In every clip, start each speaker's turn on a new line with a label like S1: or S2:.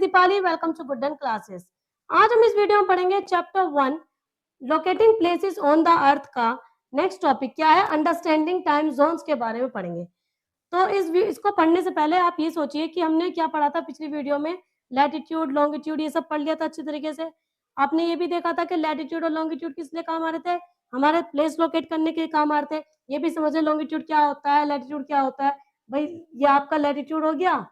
S1: Deepali, welcome to Guddan classes. आज हम इस वीडियो में पढ़ेंगे chapter 1 locating places on the earth का नेक्स्ट टॉपिक क्या है, अंडरस्टैंडिंग टाइम जोन्स के बारे में पढ़ेंगे। तो इसको पढ़ने से पहले आप ये सोचिए कि हमने क्या पढ़ा था पिछली वीडियो में, लैटिट्यूड लॉन्गिट्यूड ये सब पढ़ लिया था अच्छी तरीके से। आपने ये भी देखा था कि लैटिट्यूड और लॉन्गिट्यूड किस लिए काम आ रहे थे, हमारे प्लेस लोकेट करने के लिए काम आ रहे थे। ये भी समझे लॉन्गिट्यूड क्या होता है, लैटिट्यूड क्या होता है। भाई ये आपका लैटिट्यूड हो गया,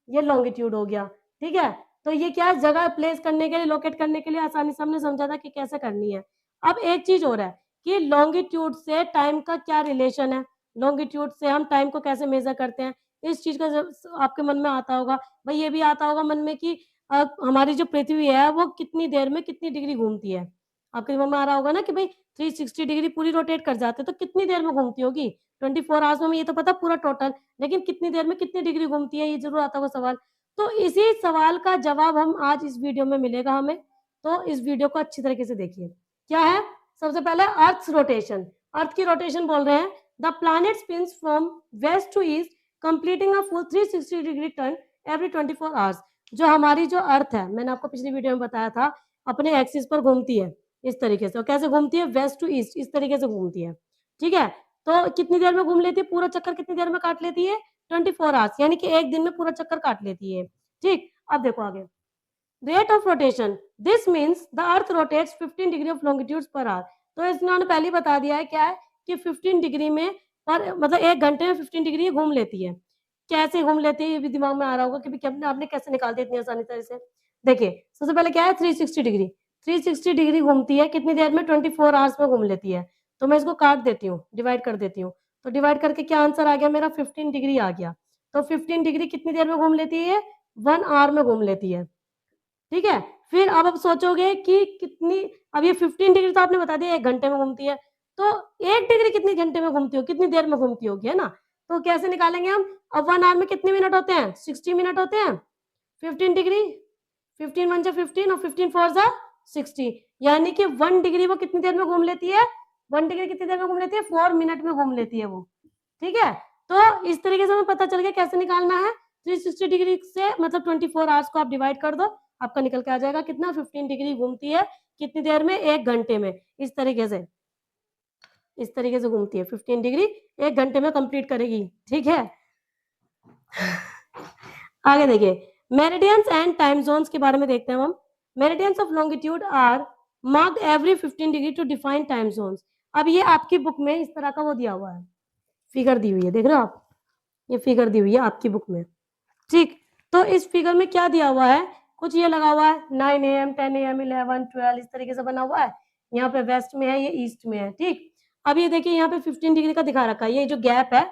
S1: ये लॉन्गिट्यूड हो गया, ठीक है। तो ये क्या है, जगह प्लेस करने के लिए, लोकेट करने के लिए आसानी से हमने समझा था कि कैसे करनी है। अब एक चीज और है कि लॉन्गिट्यूड से टाइम का क्या रिलेशन है, लॉन्गिट्यूड से हम टाइम को कैसे मेजर करते हैं। इस चीज का आपके मन में आता होगा, भाई ये भी आता होगा मन में कि हमारी जो पृथ्वी है वो कितनी देर में कितनी डिग्री घूमती है। आपके मन में आ रहा होगा ना कि भाई 360 डिग्री पूरी रोटेट कर जाते तो कितनी देर में घूमती होगी, 24 आवर्स में, ये तो पता पूरा टोटल, लेकिन कितनी देर में कितनी डिग्री घूमती है, ये जरूर आता होगा सवाल। तो इसी सवाल का जवाब हम आज इस वीडियो में मिलेगा हमें। तो इस वीडियो को अच्छी तरीके से देखिए। क्या है, सबसे पहले अर्थ रोटेशन, अर्थ की रोटेशन बोल रहे हैं। The planet spins from west to east completing a full 360 degree turn every 24 hours. जो हमारी जो अर्थ है, मैंने आपको पिछली वीडियो में बताया था, अपने एक्सिस पर घूमती है इस तरीके से। और कैसे घूमती है, वेस्ट टू ईस्ट इस तरीके से घूमती है, ठीक है। तो कितनी देर में घूम लेती है, पूरा चक्कर कितनी देर में काट लेती है, 24 आवर्स, यानी कि एक दिन में पूरा चक्कर काट लेती है, ठीक। अब देखो आगे, rate of rotation, this means the earth rotates 15 degree of longitude per hour. तो इन्होंने पहले ही बता दिया है क्या है कि 15 डिग्री में पर मतलब एक घंटे में 15 डिग्री घूम लेती है। कैसे घूम लेती है ये भी दिमाग में आ रहा होगा कि आपने कैसे निकाल दिया इतनी आसानी तरह से। देखिए सबसे पहले क्या है, 360 डिग्री, 360 डिग्री घूमती है कितनी देर में, 24 आवर्स में घूम लेती है। तो मैं इसको काट देती हूँ, डिवाइड कर देती हूँ। तो डिवाइड करके क्या आंसर आ गया मेरा, 15 डिग्री आ गया। तो 15 डिग्री कितनी देर में घूम लेती है, 1 आवर में घूम लेती है, ठीक है। फिर अब आप सोचोगे कि कितनी, अब ये 15 डिग्री तो आपने बता दिया एक घंटे में घूमती है, तो 1 डिग्री कितनी घंटे में घूमती हो, कितनी देर में घूमती होगी, है ना। तो कैसे निकालेंगे हम, अब 1 आवर में कितने मिनट होते हैं, 60 मिनट होते हैं। 15 डिग्री, 15 1 जा 15 और 15 4 जा 60, यानी कि 1 डिग्री वो कितनी देर में घूम लेती है, 1 डिग्री कितनी देर में घूम लेती है, 4 मिनट में घूम लेती है वो, ठीक है। तो इस तरीके से हमें पता चल गया कैसे निकालना है। 360 डिग्री से मतलब 24 आवर्स को आप डिवाइड कर दो, आपका निकल के आ जाएगा कितना, 15 डिग्री घूमती है कितनी देर में, 1 घंटे में। इस तरीके से घूमती है 15 डिग्री, 1 घंटे में कंप्लीट करेगी, ठीक है। आगे देखिए, मेरिडियंस एंड टाइम जोन्स के बारे में देखते हैं हम। Meridians of longitude are marked every 15 degree to define time zones. अब ये आपकी बुक में इस तरह का वो दिया हुआ है, फिगर दी हुई है, देख रहे हो आप, ये फिगर दी हुई है आपकी बुक में, ठीक। तो इस फिगर में क्या दिया हुआ है, कुछ ये लगा हुआ है 9 AM 10 AM 11 12 इस तरीके से बना हुआ है। यहाँ पे वेस्ट में है, ये ईस्ट में है, ठीक। अब ये देखिए यहाँ पे 15 डिग्री का दिखा रखा है, ये जो गैप है,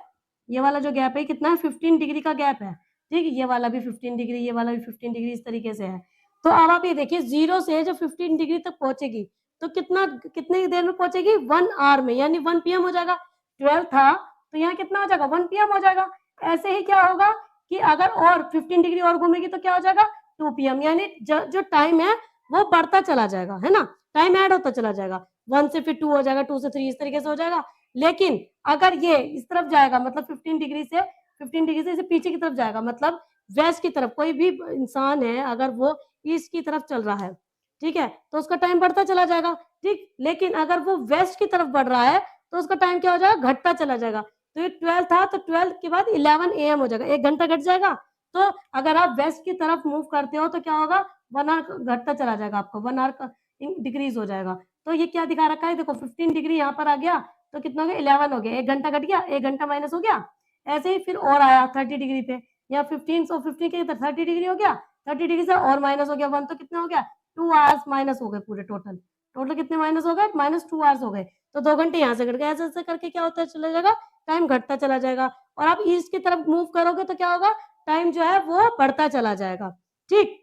S1: ये वाला जो गैप है कितना है, 15 डिग्री का गैप है, ठीक। ये वाला भी 15 डिग्री, ये वाला भी 15 डिग्री, इस तरीके से है। तो अब आप ये देखिए, 0 से जब 15 डिग्री तक पहुंचेगी तो कितने देर में पहुंचेगी, 1 आवर में, यानी 1 PM हो जाएगा। 12 था तो यहाँ कितना हो जाएगा, 1 PM हो जाएगा। ऐसे ही क्या होगा कि अगर और 15 डिग्री और घूमेगी तो क्या हो जाएगा, 2 PM, यानी जो टाइम है वो बढ़ता चला जाएगा, है ना, टाइम ऐड होता चला जाएगा। 1 से फिर 2 हो जाएगा, 2 से 3 इस तरीके से हो जाएगा। लेकिन अगर ये इस तरफ जाएगा, मतलब 15 डिग्री से इसे पीछे की तरफ जाएगा, मतलब वेस्ट की तरफ, कोई भी इंसान है अगर वो ईस्ट की तरफ चल रहा है, ठीक है, तो उसका टाइम बढ़ता चला जाएगा, ठीक। लेकिन अगर वो वेस्ट की तरफ बढ़ रहा है तो उसका टाइम क्या हो जाएगा, घटता चला जाएगा। तो ये 12 था तो 12 के बाद 11 AM हो जाएगा, 1 घंटा घट जाएगा। तो अगर आप वेस्ट की तरफ मूव करते हो तो क्या होगा, 1 आवर घटता चला जाएगा, आपको 1 आवर का डिक्रीज हो जाएगा। तो ये क्या दिखा रखा है, देखो 15 डिग्री यहाँ पर आ गया तो कितना हो गया, 11 हो गया, 1 घंटा घट गया, 1 घंटा माइनस हो गया। ऐसे ही फिर और आया 30 डिग्री पे, या 15 से 15 के 30 डिग्री हो गया, 30 डिग्री से और माइनस हो गया 1, तो कितना हो गया, 2 आवर्स माइनस हो गए पूरे, टोटल कितने माइनस हो गए, -2 आवर्स हो गए। तो 2 घंटे यहाँ से घट गए, ऐसे ऐसे करके क्या होता है चला जाएगा, टाइम घटता चला जाएगा। और आप ईस्ट की तरफ मूव करोगे तो क्या होगा, टाइम जो है वो बढ़ता चला जाएगा, ठीक।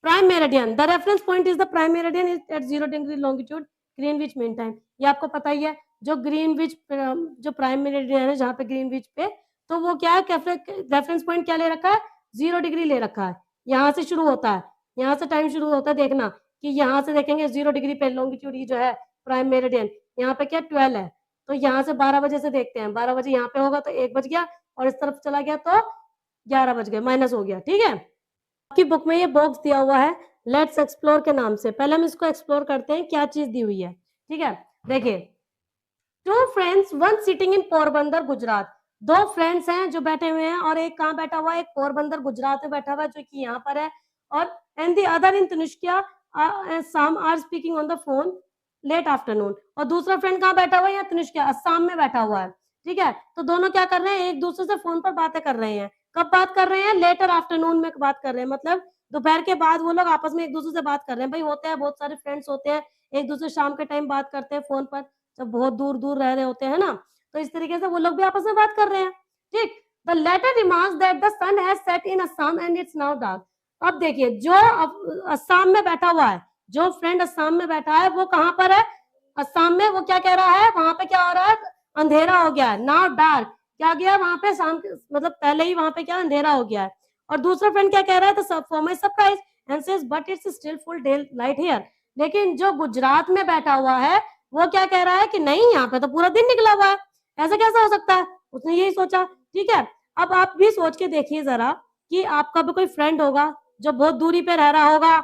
S1: Prime meridian, the reference point is the prime meridian at 0 degree longitude Greenwich mean time. ये आपको पता ही है, जो ग्रीनविच जो प्राइम मेरिडियन है जहाँ पे ग्रीनविच पे, तो वो क्या है, रेफरेंस पॉइंट क्या ले रखा है, 0 डिग्री ले रखा है। यहाँ से शुरू होता है, यहाँ से टाइम शुरू होता है, देखना कि यहाँ से देखेंगे 0 डिग्री पे लॉन्गिट्यूड जो है प्राइम मेरिडियन, यहाँ पे क्या 12 है, तो यहाँ से 12 बजे से देखते हैं, 12 बजे यहाँ पे होगा तो 1 बज गया, और इस तरफ चला गया तो 11 बज गए, माइनस हो गया, ठीक है। आपकी बुक में ये बॉक्स दिया हुआ है लेट्स एक्सप्लोर के नाम से। पहले हम इसको एक्सप्लोर करते हैं क्या चीज दी हुई है। ठीक है, देखिए, two friends one sitting in Porbandar Gujarat. दो फ्रेंड्स हैं जो बैठे हुए हैं और एक कहाँ बैठा हुआ है, एक पोरबंदर गुजरात में बैठा हुआ है जो कि यहाँ पर है। और एंड द अदर इन तनिष्किया some are speaking on the phone late afternoon. और दूसरा फ्रेंड कहाँ बैठा हुआ है, यहाँ तनिष्किया असम में बैठा हुआ है। ठीक है, तो दोनों क्या कर रहे हैं, एक दूसरे से फोन पर बातें कर रहे हैं। कब बात कर रहे हैं, लेटर आफ्टरनून में बात कर रहे हैं, मतलब दोपहर के बाद वो लोग आपस में एक दूसरे से बात कर रहे हैं। भाई होते हैं, बहुत सारे फ्रेंड्स होते हैं, एक दूसरे शाम के टाइम बात करते हैं फोन पर, जब बहुत दूर दूर रह रहे होते हैं ना, तो इस तरीके से वो लोग भी आपस में बात कर रहे हैं। ठीक, the latter remarks that the sun has set in Assam and it's now dark. अब देखिए, जो असम में बैठा हुआ है, जो फ्रेंड असम में बैठा है वो कहाँ पर है, असम में। वो क्या कह रहा है, वहां पे क्या हो रहा है, अंधेरा हो गया है, नाउ डार्क। क्या गया वहां पे, शाम मतलब पहले ही वहां पे क्या अंधेरा हो गया है। और दूसरा फ्रेंड क्या कह रहा है, तो for my surprise and says but it's still full day light here. लेकिन जो गुजरात में बैठा हुआ है वो क्या कह रहा है कि नहीं, यहाँ पे तो पूरा दिन निकला हुआ है, ऐसा कैसा हो सकता है। उसने यही सोचा। ठीक है, अब आप भी सोच के देखिए जरा कि आपका भी कोई फ्रेंड होगा जो बहुत दूरी पे रह रहा होगा।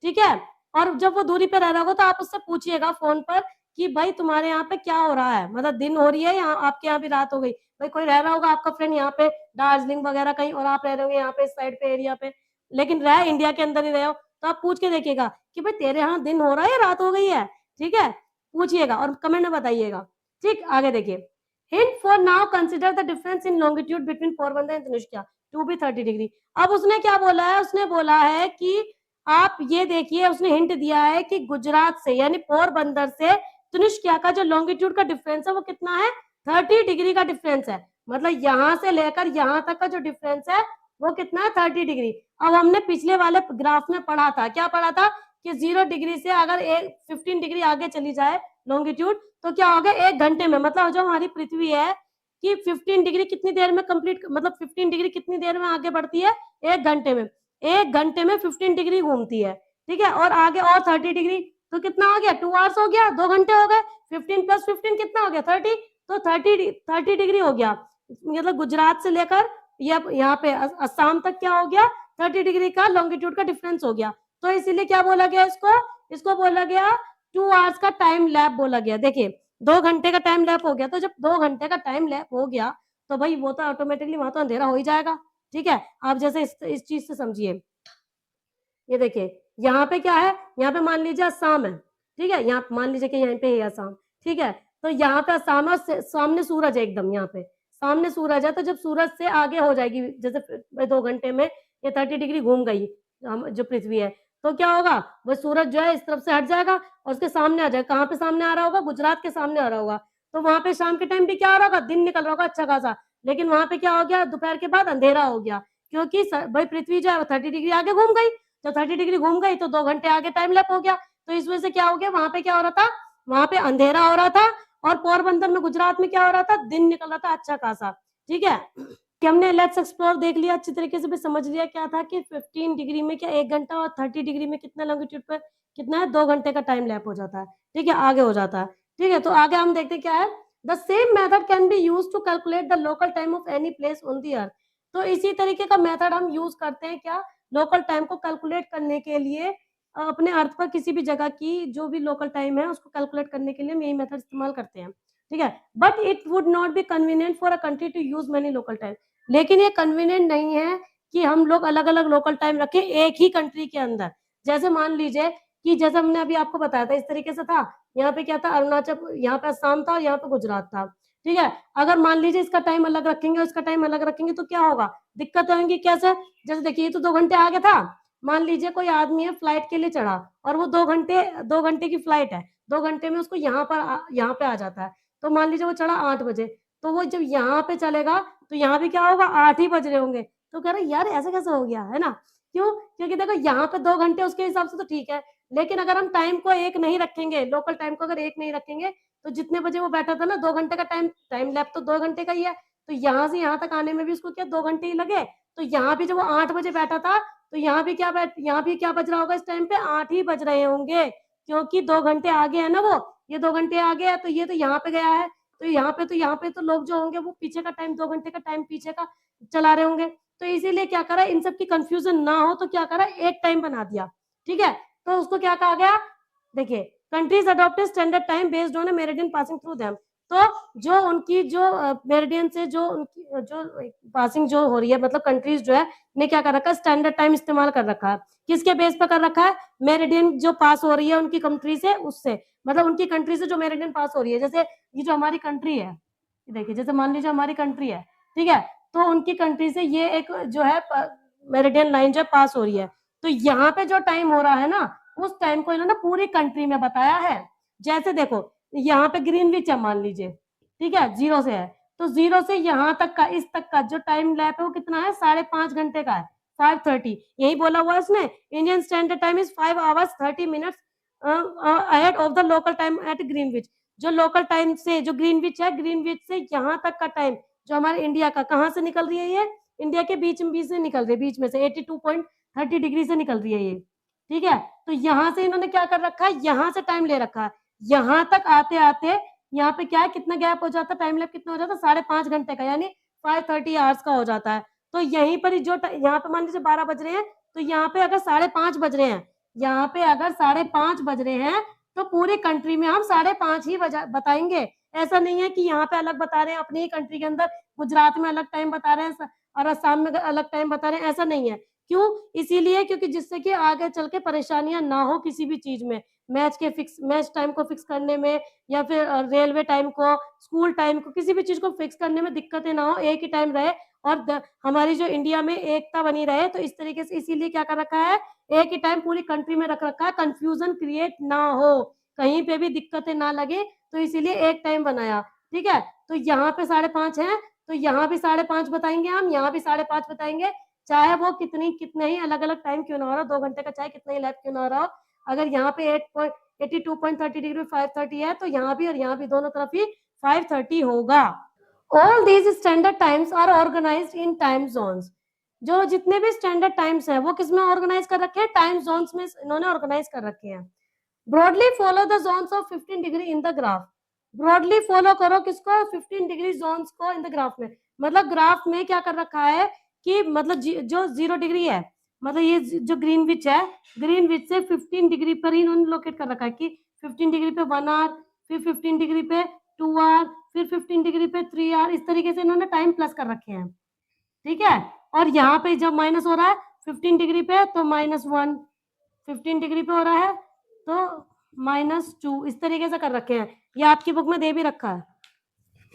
S1: ठीक है, और जब वो दूरी पे रह रहा होगा तो आप उससे पूछिएगा फोन पर कि भाई तुम्हारे यहाँ पे क्या हो रहा है, मतलब दिन हो रही है या आपके यहाँ भी रात हो गई। भाई कोई रह रहा होगा आपका फ्रेंड यहाँ पे दार्जिलिंग वगैरह कहीं, और आप रह रहे होंगे यहाँ पे इस साइड पे एरिया पे, लेकिन रह इंडिया के अंदर ही रहे हो, तो आप पूछ के देखिएगा कि भाई तेरे यहाँ दिन हो रहा है या रात हो गई है। ठीक है, पूछिएगा और कमेंट में बताइएगा। ठीक, आगे देखिए, hint for now consider the difference in longitude between Porbandar and तनिष्किया टू बी 30 डिग्री। अब उसने क्या बोला है, उसने बोला है कि आप ये देखिए, उसने हिंट दिया है कि गुजरात से यानी पोरबंदर से तनिष्किया का जो लॉन्गिट्यूड का डिफरेंस है वो कितना है, 30 डिग्री का डिफरेंस है। मतलब यहाँ से लेकर यहाँ तक का जो डिफरेंस है वो कितना है, 30 डिग्री। अब हमने पिछले वाले ग्राफ में पढ़ा था, क्या पढ़ा था कि 0 डिग्री से अगर 15 डिग्री आगे चली जाए लॉन्गिट्यूड तो क्या होगा, 1 घंटे में, मतलब जो हमारी पृथ्वी है कि 15 डिग्री कितनी देर में कंप्लीट, मतलब 15 डिग्री कितनी देर में आगे बढ़ती है, 1 घंटे में। 1 घंटे में 15 डिग्री घूमती है। ठीक है, और आगे और 30 डिग्री, तो कितना हो गया, 2 आवर्स हो गया, 2 घंटे हो गए। 15 प्लस 15 कितना हो गया, 30, तो 30 डिग्री हो गया। मतलब गुजरात से लेकर यहाँ पे असम तक क्या हो गया, 30 डिग्री का लॉन्गिट्यूड का डिफरेंस हो गया। तो इसीलिए क्या बोला गया, इसको बोला गया 2 आवर्स का टाइम लैप बोला गया। देखिए 2 घंटे का टाइम लैप हो गया, तो जब 2 घंटे का टाइम लैप हो गया तो भाई वो तो ऑटोमेटिकली वहां तो अंधेरा हो ही जाएगा। ठीक है, आप जैसे इस चीज से समझिए, ये देखिए यहाँ पे क्या है, यहाँ पे मान लीजिए असम है। ठीक है, यहाँ मान लीजिए कि यहाँ पे है असम। ठीक है, तो यहाँ पे असम है, सामने सूरज है एकदम, यहाँ पे सामने सूरज है। तो जब सूरज से आगे हो जाएगी, जैसे 2 घंटे में ये 30 डिग्री घूम गई जो पृथ्वी है, तो क्या होगा, वो सूरज जो है इस तरफ से हट जाएगा और उसके सामने आ जाएगा। कहाँ पे सामने आ रहा होगा, गुजरात के सामने आ रहा होगा। तो वहां पे शाम के टाइम भी क्या हो रहा होगा, दिन निकल रहा होगा अच्छा खासा। लेकिन वहां पे क्या हो गया, दोपहर के बाद अंधेरा हो गया, क्योंकि भाई पृथ्वी जो है 30 डिग्री आगे घूम गई। जब 30 डिग्री घूम गई तो 2 घंटे आगे टाइम लैप हो गया। तो इस वजह से क्या हो गया, वहां पे क्या हो रहा था, वहां पे अंधेरा हो रहा था, और पोरबंदर में गुजरात में क्या हो रहा था, दिन निकल रहा था अच्छा खासा। ठीक है, कि हमने लेट्स एक्सप्लोर देख लिया, अच्छी तरीके से भी समझ लिया क्या था कि 15 डिग्री में क्या 1 घंटा, और 30 डिग्री में कितना लॉन्गिट्यूड पर कितना है, 2 घंटे का टाइम लैप हो जाता है। ठीक है, आगे हो जाता है। ठीक है, तो आगे हम देखते क्या है, the same method can be use to calculate the local time of any place on the earth. तो इसी तरीके का मेथड हम यूज करते हैं क्या, लोकल टाइम को कैलकुलेट करने के लिए, अपने अर्थ पर किसी भी जगह की जो भी लोकल टाइम है उसको कैलकुलेट करने के लिए हम यही मेथड इस्तेमाल करते हैं। ठीक है, but it would not be convenient for a country to use many local time. लेकिन ये कन्वीनियंट नहीं है कि हम लोग अलग अलग लोकल टाइम रखें एक ही कंट्री के अंदर। जैसे मान लीजिए कि जैसे हमने अभी आपको बताया था, इस तरीके से था, यहाँ पे क्या था, अरुणाचल, यहाँ पे असम था और यहाँ पे गुजरात था। ठीक है, अगर मान लीजिए इसका टाइम अलग रखेंगे और इसका टाइम अलग रखेंगे तो क्या होगा, दिक्कत होगी। कैसे, जैसे देखिए ये तो 2 घंटे आगे था। मान लीजिए कोई आदमी है, फ्लाइट के लिए चढ़ा और वो 2 घंटे की फ्लाइट है, 2 घंटे में उसको यहाँ पे आ जाता है। तो मान लीजिए वो चढ़ा 8 बजे, तो वो जब यहाँ पे चलेगा तो यहाँ भी क्या होगा, 8 ही बज रहे होंगे। तो कह रहे यार ऐसा कैसे हो गया, है ना। क्यों, क्योंकि देखो यहाँ पे 2 घंटे उसके हिसाब से तो ठीक है, लेकिन अगर हम टाइम को एक नहीं रखेंगे, लोकल टाइम को अगर एक नहीं रखेंगे, तो जितने बजे वो बैठा था ना, 2 घंटे का टाइम लैप तो 2 घंटे का ही है। तो यहाँ से यहाँ तक आने में भी उसको क्या 2 घंटे ही लगे। तो यहाँ भी जब वो 8 बजे बैठा था तो यहाँ भी क्या बज रहा होगा, इस टाइम पे 8 ही बज रहे होंगे, क्योंकि 2 घंटे आगे है ना वो, ये 2 घंटे आगे है, तो ये तो यहाँ पे गया है। तो यहाँ पे तो लोग जो होंगे वो पीछे का टाइम, 2 घंटे का टाइम पीछे का चला रहे होंगे। तो इसीलिए क्या करा, इन सब की कंफ्यूजन ना हो तो क्या करा, एक टाइम बना दिया। ठीक है, तो उसको क्या कहा गया, देखिए countries adopted standard time based on A meridian passing through them. तो जो उनकी जो मेरिडियन से जो उनकी जो पासिंग जो हो रही है, मतलब कंट्रीज जो है ने क्या कर रखा है, स्टैंडर्ड टाइम इस्तेमाल कर रखा है। किसके बेस पर कर रखा है, मेरिडियन जो पास हो रही है उनकी कंट्री से, उससे मतलब उनकी कंट्री से जो मेरिडियन पास हो रही है। जैसे ये जो हमारी कंट्री है, देखिए जैसे मान लीजिए हमारी कंट्री है, ठीक है, तो उनकी कंट्री से ये एक जो है मेरिडियन लाइन जो पास हो रही है, तो यहाँ पे जो टाइम हो रहा है ना, उस टाइम को इन्होंने पूरी कंट्री में बताया है। जैसे देखो यहाँ पे ग्रीनविच है मान लीजिए, ठीक है, 0 से है, तो 0 से यहाँ तक का, इस तक का जो टाइम लैप है वो कितना है, 5.5 घंटे का है, 5:30। यही बोला हुआ है इसने, Indian standard time is 5 hours 30 minutes ahead of the local time at Greenwich. जो लोकल टाइम से जो ग्रीनविच है, ग्रीनविच से यहाँ तक का टाइम जो हमारे इंडिया का, कहाँ से निकल रही है ये, इंडिया के बीच से निकल रही है, बीच में से 82.30 डिग्री से निकल रही है ये। ठीक है, तो यहाँ से इन्होंने क्या कर रखा है, यहाँ से टाइम ले रखा है, यहाँ तक आते आते यहाँ पे क्या है, कितना गैप हो जाता है, टाइम लैप कितना हो जाता है, 5.5 घंटे का, यानी 5:30 hours का हो जाता है। तो यहीं पर जो यहाँ पे मान लीजिए 12 बज रहे हैं, तो यहाँ पे अगर 5:30 बज रहे हैं, यहाँ पे अगर 5:30 बज रहे हैं, तो पूरी कंट्री में हम 5:30 ही बताएंगे। ऐसा नहीं है कि यहाँ पे अलग बता रहे हैं अपनी ही कंट्री के अंदर, गुजरात में अलग टाइम बता रहे हैं और असम में अलग टाइम बता रहे हैं, ऐसा नहीं है। क्यों, इसीलिए क्योंकि जिससे कि आगे चल के परेशानियां ना हो किसी भी चीज में, मैच टाइम को फिक्स करने में, या फिर रेलवे टाइम को, स्कूल टाइम को, किसी भी चीज को फिक्स करने में दिक्कतें ना हो, एक ही टाइम रहे और हमारी जो इंडिया में एकता बनी रहे। तो इस तरीके से इसीलिए क्या कर रखा है, एक ही टाइम पूरी कंट्री में रख रखा है, कंफ्यूजन क्रिएट ना हो, कहीं पे भी दिक्कतें ना लगे, तो इसीलिए एक टाइम बनाया। ठीक है, तो यहाँ पे 5:30 है, तो यहाँ भी 5:30 बताएंगे हम, यहाँ भी 5:30 बताएंगे, चाहे वो कितने ही अलग अलग टाइम क्यों ना हो रहा, 2 घंटे का चाहे कितना ही लैप क्यों ना हो रहा हो। अगर यहाँ पे 82.30 डिग्री 5:30 है, तो यहाँ भी और यहाँ भी दोनों तरफ ही 5:30 होगा। All these standard times are organised in time zones. जो जितने भी स्टैंडर्ड टाइम्स हैं वो किसमें ऑर्गेनाइज कर रखे हैं, टाइम जोन्स में इन्होंने ऑर्गेनाइज कर रखे हैं। Broadly follow the zones of 15 degree in the graph. Broadly follow करो किसको, 15 डिग्री जोन्स को इन द ग्राफ में। मतलब ग्राफ में क्या कर रखा है कि मतलब जो 0 डिग्री है, मतलब ये जो ग्रीनविच है, ग्रीनविच से 15 डिग्री पर ही इन्होंने लोकेट कर रखा है कि 15 डिग्री पे 1 आवर, फिर 15 डिग्री पे 2 आवर, फिर 15 डिग्री पे 3 आवर, इस तरीके से इन्होंने टाइम प्लस कर रखे हैं। ठीक है, और यहाँ पे जब माइनस हो रहा है 15 डिग्री पे तो -1, 15 डिग्री पे हो रहा है तो -2, इस तरीके से कर रखे हैं। ये आपकी बुक में दे भी रखा है,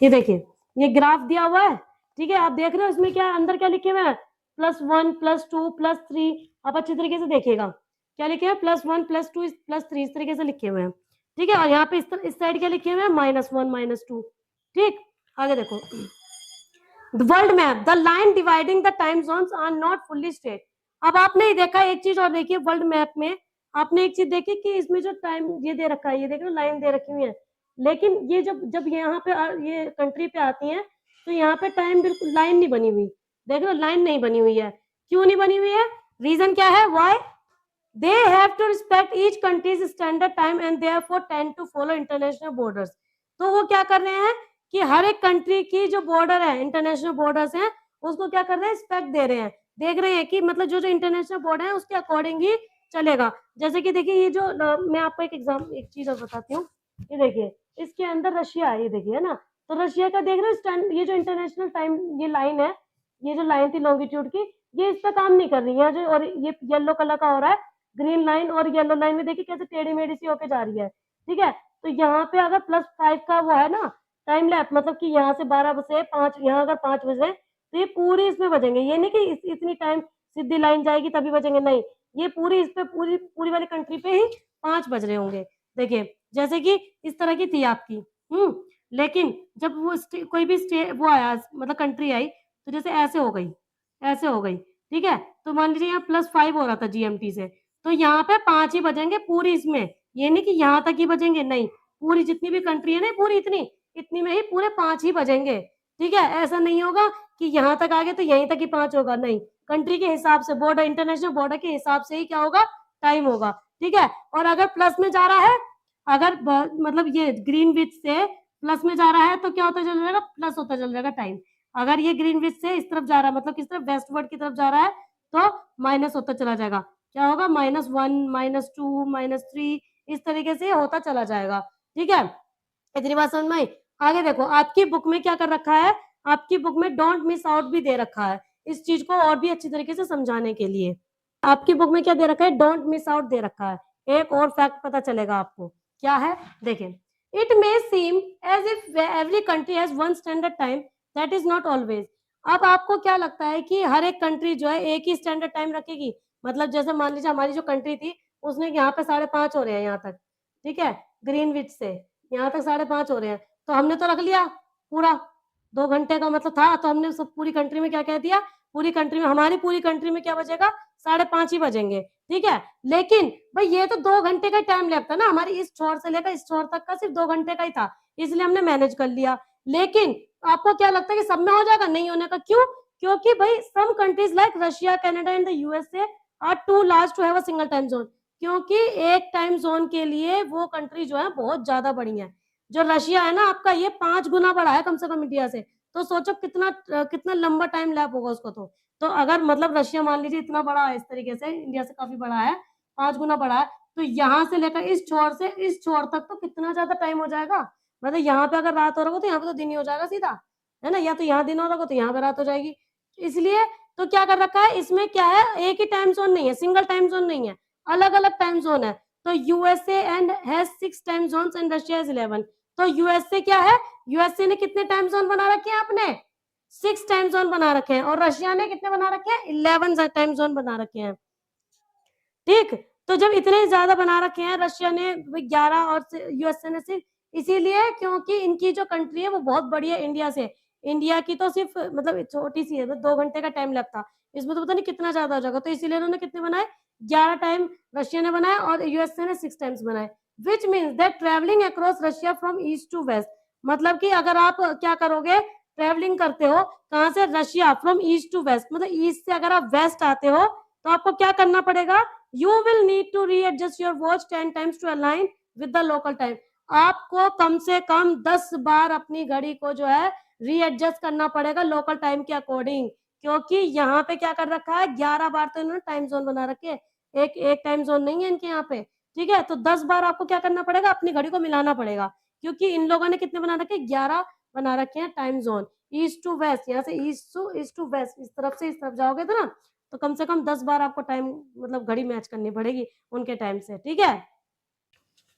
S1: ये देखिए ये ग्राफ दिया हुआ है। ठीक है, आप देख रहे हो इसमें क्या अंदर क्या लिखे हुए हैं, +1 +2 +3। आप अच्छी तरीके से देखिएगा क्या लिखे हैं, +1 +2 +3, इस तरीके से लिखे हुए हैं। ठीक है, और यहाँ पे इस साइड क्या लिखे हुए हैं, -1 -2। ठीक, आगे देखो, world map, the line dividing the time zones are not fully straight. अब आपने देखा एक चीज और देखिए, वर्ल्ड मैप में आपने एक चीज देखी कि इसमें जो टाइम ये दे रखा है, ये देख लो लाइन दे रखी हुई है, लेकिन ये जब जब यहाँ पे ये कंट्री पे आती है, तो यहाँ पे टाइम बिल्कुल लाइन नहीं बनी हुई, देख लो लाइन नहीं बनी हुई है। क्यों नहीं बनी हुई है, रीजन क्या है, why, they have to respect each countries standard time and therefore tend to follow international borders. तो वो क्या कर रहे हैं कि हर एक कंट्री की जो बॉर्डर है, इंटरनेशनल बॉर्डर्स हैं, उसको क्या कर रहे हैं, रिस्पेक्ट दे रहे हैं, देख रहे हैं कि मतलब जो इंटरनेशनल बॉर्डर है उसके अकॉर्डिंग ही चलेगा। जैसे कि देखिए ये जो मैं आपको एक चीज और बताती हूँ, ये देखिए इसके अंदर रशिया है, ये देखिए है ना, तो रशिया का देख रहे हो ये जो इंटरनेशनल टाइम ये लाइन है, ये जो लाइन थी लॉन्गिट्यूड की, ये इस पर काम नहीं कर रही है जो, और ये येलो कलर का हो रहा है ग्रीन लाइन, और येलो लाइन में देखिए कैसे टेढ़ी मेढ़ी सी होके जा रही है। ठीक है, तो यहाँ पे अगर +5 का वो है ना टाइम लैप, मतलब कि यहाँ से 12 बजे 5, यहाँ अगर 5 बजे, तो ये पूरी इसमें बजेंगे, ये नहीं कि इतनी टाइम सीधी लाइन जाएगी तभी बजेंगे, नहीं, ये पूरी इस पे पूरी वाली कंट्री पे ही 5 बज रहे होंगे। देखिए जैसे कि इस तरह की थी आपकी, लेकिन जब वो कोई भी वो आया, मतलब कंट्री आई, तो जैसे ऐसे हो गई, ऐसे हो गई। ठीक है, तो मान लीजिए यहाँ +5 हो रहा था जीएमटी से, तो यहाँ पे 5 ही बजेंगे पूरी इसमें, ये नहीं कि यहाँ तक ही बजेंगे, नहीं, पूरी जितनी भी कंट्री है ना, पूरी इतनी में ही पूरे 5 ही बजेंगे। ठीक है, ऐसा नहीं होगा कि यहाँ तक आ गए तो यहीं तक ही 5 होगा, नहीं, कंट्री के हिसाब से, बॉर्डर, इंटरनेशनल बॉर्डर के हिसाब से ही क्या होगा, टाइम होगा। ठीक है, और अगर प्लस में जा रहा है, अगर मतलब ये ग्रीनविच से प्लस में जा रहा है तो क्या होता चल जाएगा, प्लस होता चल जाएगा टाइम। अगर ये ग्रीनविच से इस तरफ जा रहा है, मतलब किस तरफ, वेस्टवर्ड की तरफ जा रहा है, तो माइनस होता चला जाएगा। क्या होगा, -1, -2, -3, इस तरीके से होता चला जाएगा। ठीक है, इतनी बात समझ में आई। आगे देखो, आपकी बुक में क्या कर रखा है, आपकी बुक में डोंट मिस आउट भी दे रखा है, इस चीज को और भी अच्छी तरीके से समझाने के लिए। आपकी बुक में क्या दे रखा है, डोंट मिस आउट दे रखा है। एक और फैक्ट पता चलेगा आपको, क्या है, देखें। It may seem as if every country has one standard time, that is not always. अब आपको क्या लगता है कि हर एक कंट्री जो है एक ही स्टैंडर्ड टाइम रखेगी? मतलब जैसे मान लीजिए हमारी जो कंट्री थी, उसने यहाँ पे 5:30 हो रहे हैं यहाँ तक, ठीक है, ग्रीनविच से यहाँ तक 5:30 हो रहे हैं, तो हमने तो रख लिया पूरा 2 घंटे का मतलब था, तो हमने सब पूरी कंट्री में क्या कह दिया, पूरी कंट्री में, हमारी पूरी कंट्री में क्या बजेगा, 5:30 ही बजेंगे। ठीक है, लेकिन भाई ये तो 2 घंटे का टाइम लैप था ना, हमारी इस छोर से लेकर इस छोर तक का सिर्फ 2 घंटे का ही था, इसलिए हमने मैनेज कर लिया। लेकिन आपको क्या लगता है कि सब में हो जाएगा? नहीं होने का। क्यों? क्योंकि भाई some countries like Russia, Canada and the USA are too large to have a single time zone. क्योंकि एक टाइम जोन के लिए वो कंट्री जो है बहुत ज्यादा बड़ी है। जो रशिया है ना आपका, ये 5 गुना बड़ा है कम से कम इंडिया से, तो सोचो कितना कितना लंबा टाइम लैप होगा उसको। तो अगर मतलब रशिया मान लीजिए इतना बड़ा है, इस तरीके से इंडिया से काफी बड़ा है, 5 गुना बड़ा है, तो यहाँ से लेकर इस छोर से इस छोर तक तो कितना ज्यादा टाइम हो जाएगा। मतलब यहाँ पे अगर रात हो रहा हो तो यहाँ पे तो दिन ही हो जाएगा सीधा, है ना, या तो यहाँ दिन हो रहा हो तो यहाँ पे रात हो जाएगी। इसलिए तो क्या कर रखा है इसमें, क्या है, एक ही टाइम जोन नहीं है, सिंगल टाइम जोन नहीं है, अलग अलग टाइम जोन है। तो USA and has 6 time zones and Russia is 11। तो यूएसए क्या है, यूएसए ने कितने टाइम जोन बना रखे हैं आपने, 6 टाइम जोन बना रखे हैं, और रशिया ने कितने बना रखे हैं, 11 टाइम जोन बना रखे हैं। ठीक, तो जब इतने ज्यादा बना रखे हैं, रशिया ने 11 और यूएसए ने सिर्फ, इसीलिए क्योंकि इनकी जो कंट्री है वो बहुत बड़ी है इंडिया से, इंडिया की तो सिर्फ मतलब छोटी सी है, तो 2 घंटे का टाइम लैप था, इसमें तो पता नहीं कितना ज्यादा हो जाएगा, तो इसीलिए उन्होंने कितने बनाए, 11 टाइम रशिया ने बनाए और यूएसए ने 6 टाइम्स बनाए। Which means that travelling across Russia from east to west, मतलब कि अगर आप क्या करोगे, ट्रेवलिंग करते हो कहाँ से, Russia from east to west, मतलब ईस्ट से अगर आप वेस्ट आते हो तो आपको क्या करना पड़ेगा, you will need to readjust your watch 10 times to align with the local time। आपको कम से कम 10 बार अपनी घड़ी को जो है रीएडजस्ट करना पड़ेगा लोकल टाइम के अकॉर्डिंग, क्योंकि यहाँ पे क्या कर रखा है, 11 बार तो इन्होंने टाइम जोन बना रखे हैं, एक टाइम जोन नहीं है इनके यहाँ पे। ठीक है, तो 10 बार आपको क्या करना पड़ेगा, अपनी घड़ी को मिलाना पड़ेगा, क्योंकि इन लोगों ने कितने बना रखे, 11 बना रखे हैं time zone, east to west, यहाँ से ईस्ट टू वेस्ट, इस तरफ से इस तरफ जाओगे तो ना, तो कम से कम 10 बार आपको टाइम मतलब घड़ी मैच करनी पड़ेगी उनके टाइम से। ठीक है,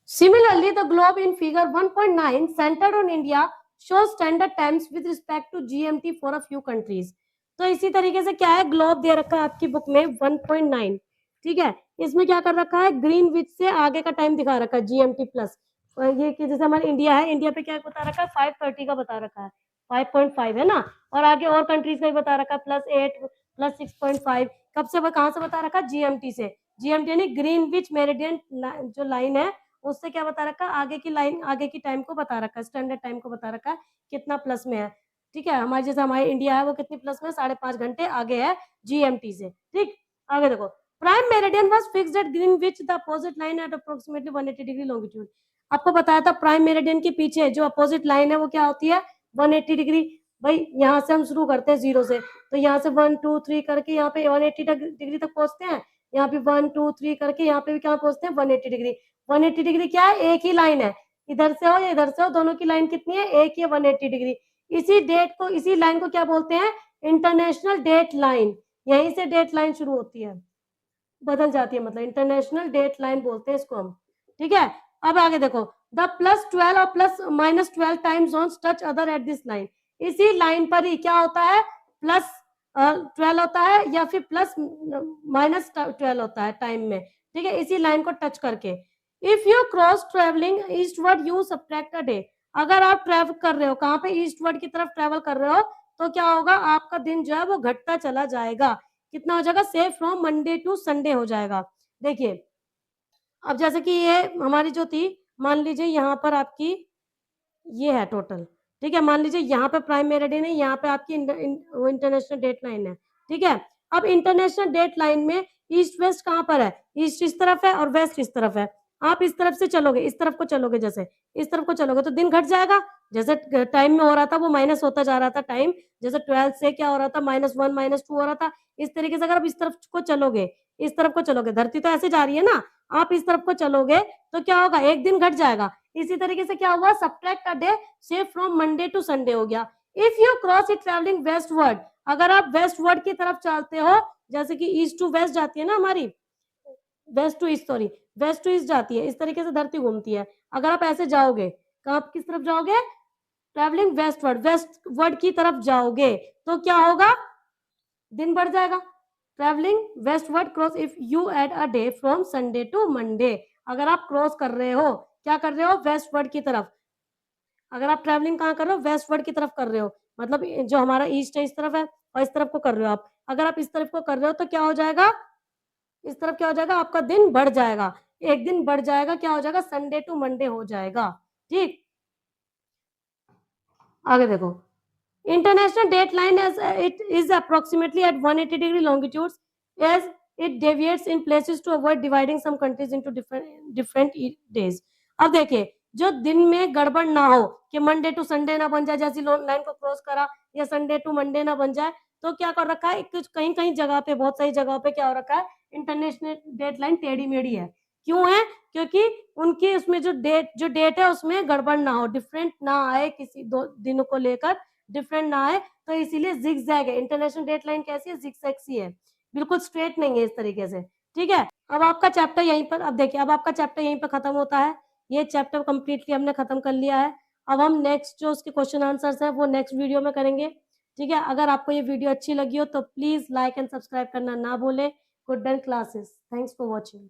S1: similarly the globe in figure 1.9 centred on India shows standard times with respect to GMT for a few countries. तो इसी तरीके से क्या है, ग्लोब दे रखा है आपकी बुक में 1.9, ठीक है, इसमें क्या कर रखा है, ग्रीनविच से आगे का टाइम दिखा रखा है जीएमटी प्लस, ये कि जैसे हमारा इंडिया है, इंडिया पे क्या बता रखा है, 5:30 का बता रखा है, 5.5 है ना, और आगे और कंट्रीज का भी बता रखा है, +8 +6.5, कब से कहाँ से बता रखा है, जीएमटी से, जीएमटी यानी ग्रीनविच मेरिडियन जो लाइन है उससे क्या बता रखा है, आगे की लाइन, आगे की टाइम को बता रखा है, स्टैंडर्ड टाइम को बता रखा है कितना प्लस में है। ठीक है, हमारे जैसे हमारे इंडिया है वो कितनी प्लस में, 5.5 घंटे आगे है जीएमटी से। ठीक, आगे देखो, prime meridian was fixed at Greenwich the opposite line at approximately 180 degree longitude. आपको बताया था प्राइम मेरिडियन के पीछे जो अपोजिट लाइन है वो क्या होती है, 180 डिग्री। भाई यहाँ से हम शुरू करते हैं 0 से, तो यहाँ से 1 2 3 करके यहाँ पे 180 डिग्री तक पहुंचते हैं, यहाँ पे 1 2 3 करके यहाँ पे भी क्या पहुंचते हैं, 180 डिग्री। 180 डिग्री क्या है, एक ही लाइन है, इधर से हो या इधर से हो, दोनों की लाइन कितनी है, एक ही 180 डिग्री। इसी डेट को, इसी लाइन को क्या बोलते हैं, इंटरनेशनल डेट लाइन, यहीं से डेट लाइन शुरू होती है, बदल जाती है, मतलब इंटरनेशनल डेट लाइन बोलते हैं इसको हम। ठीक है, अब आगे देखो, द +12 और +12 time zones touch other at this line, इसी लाइन पर ही क्या होता है, +12 होता है या फिर -12 होता है टाइम में। ठीक है, इसी लाइन को टच करके, if you cross travelling eastward you subtract a day, अगर आप ट्रेवल कर रहे हो कहाँ पे, ईस्टवर्ड की तरफ ट्रेवल कर रहे हो, तो क्या होगा, आपका दिन जो है वो घटता चला जाएगा, कितना हो जाएगा, से फ्रॉम मंडे टू संडे हो जाएगा। देखिए, अब जैसे कि ये हमारी जो थी, मान लीजिए यहाँ पर आपकी ये है टोटल, ठीक है, मान लीजिए यहाँ पे प्राइम मेरिडियन है, यहाँ पे आपकी इंटरनेशनल डेट लाइन है। ठीक है, अब इंटरनेशनल डेट लाइन में ईस्ट वेस्ट कहाँ पर है, ईस्ट इस तरफ है और वेस्ट इस तरफ है, आप इस तरफ से चलोगे, इस तरफ को चलोगे, जैसे इस तरफ को चलोगे तो दिन घट जाएगा, जैसे टाइम में हो रहा था वो माइनस होता जा रहा था टाइम, जैसे 12 से क्या हो रहा था -1 -2 हो रहा था। इस तरीके से अगर आप इस तरफ को चलोगे, इस तरफ को चलोगे, धरती तो ऐसे जा रही है ना, आप इस तरफ को चलोगे तो क्या होगा, एक दिन घट जाएगा। इसी तरीके से क्या हुआ, सब्ट्रैक्ट अ डे से फ्रॉम मंडे टू संडे हो गया। If you cross it travelling westward, अगर आप वेस्टवर्ड की तरफ चलते हो, जैसे कि ईस्ट टू वेस्ट जाती है ना हमारी, west to east, sorry west to east जाती है, इस तरीके से धरती घूमती है। अगर आप ऐसे जाओगे तो आप किस तरफ जाओगे, ट्रेवलिंग वेस्टवर्ड, वेस्टवर्ड की तरफ जाओगे तो क्या होगा, दिन बढ़ जाएगा। Travelling westward cross if you add a day from Sunday to Monday, अगर आप क्रॉस कर रहे हो, क्या कर रहे हो, वेस्टवर्ड की तरफ। अगर आप ट्रेवलिंग कहाँ कर रहे हो, वेस्टवर्ड की तरफ कर रहे हो, मतलब जो हमारा ईस्ट है इस तरफ है और इस तरफ को कर रहे हो आप। अगर आप इस तरफ को कर रहे हो तो क्या हो जाएगा, इस तरफ क्या हो जाएगा, आपका दिन बढ़ जाएगा, एक दिन बढ़ जाएगा, क्या हो जाएगा, संडे टू मंडे हो जाएगा। ठीक, आगे देखो, international dateline as it is approximately at 180 degree longitudes as it deviates in places to avoid dividing some countries into different days। अब देखिए, जो दिन में गड़बड़ ना हो कि मंडे टू संडे ना बन जाए, जैसी लाइन को क्रॉस करा, या संडे टू मंडे ना बन जाए, तो क्या कर रखा है, कुछ कहीं कहीं जगह पे, बहुत सारी जगहों पे क्या हो रखा है, इंटरनेशनल डेडलाइन टेढ़ी मेढ़ी है। क्यों है, क्योंकि उनकी उसमें जो डेट है उसमें गड़बड़ ना हो, डिफरेंट ना आए, किसी दो दिनों को लेकर डिफरेंट ना आए, तो इसीलिए जिगजैग है। इंटरनेशनल डेडलाइन कैसी है, जिगजैग सी है, बिल्कुल स्ट्रेट नहीं है इस तरीके से। ठीक है, अब आपका चैप्टर यहीं पर, अब देखिए अब आपका चैप्टर यहीं पर खत्म होता है। ये चैप्टर कंप्लीटली हमने खत्म कर लिया है। अब हम नेक्स्ट जो उसके क्वेश्चन आंसर्स है वो नेक्स्ट वीडियो में करेंगे। ठीक है, अगर आपको ये वीडियो अच्छी लगी हो तो प्लीज लाइक एंड सब्सक्राइब करना ना भूलें। Good done classes, thanks for watching.